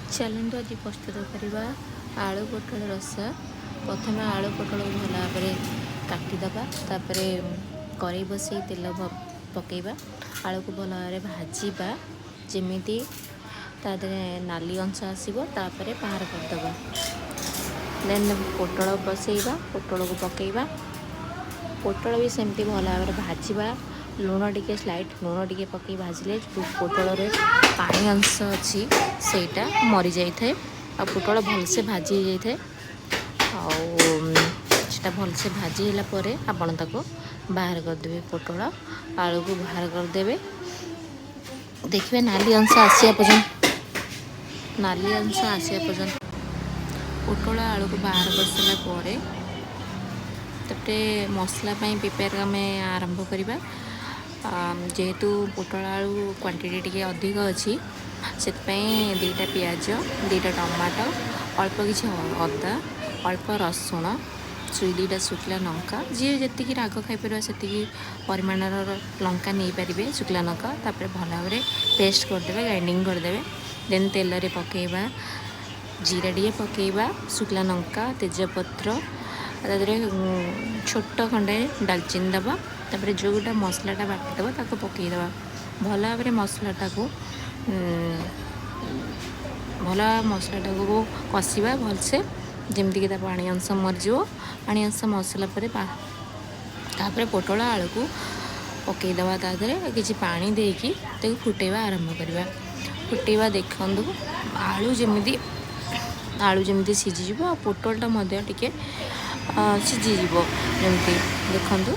चलतु आज प्रस्तुत करवा आलू पोटल रसा। प्रथम आलू पोटल भल भाव काटिदबा तापर कड़े बसई तेल पकईबा आलू को भल भाव भाजवा जमीती नाली अंश आसो तापर बाहर करदबा। देन पोटल बसईबा पोटल को पकईबा पोटल भी सेमती भल भाव भाजवा लुण टिके स्लाइट लुण टिके पकई भाजिले पोटल रे पानी अंश अच्छी सेटा मरी जाए आ पोटल भलसे भाजी जाए आटा भलसे भाजी है आपण ताको बाहर करदे पोटल आलू को बाहर करदे। देखिए नाली अंश आसिया पर्यंत पोटल आलू को बाहर कर सारापर तपे मसला प्रिपेयर आम आरंभ करवा। जेहेतु पोटल आलू क्वांटिटी टिके अधिक अच्छी से दीटा पियाज दीटा टमाटो अल्प किसी अदा अल्प रसुण दुईटा शुखला लंका जी जी राग खाईपर से परिमाण लंका नहीं पारे शुखला लंका तापर भल भाव पेस्ट करदे ग्राइंडिंग करदे। देन तेल रे पकेबा जीरा टे पकेबा शुखला लंका तेजपत्र छोट खंडे डालचीनी दबा तापर जोटा मसलाटा बाटिदबा ताको पकईदबा भल भाव मसलाटा को को कषा भलसे जमीक पानी अंश मरीज पानी अंश मसला तापर पोटल आलू को पकईदबा तादे किसी पानी देकी फुटेवा आरंभ करवा। फुटेवा देखु आलू जमी सीझीज पोटलटा टिके सीझीज जमी देखु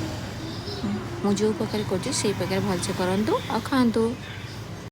मुझे प्रकार कर भलसे करूँ आ खातु।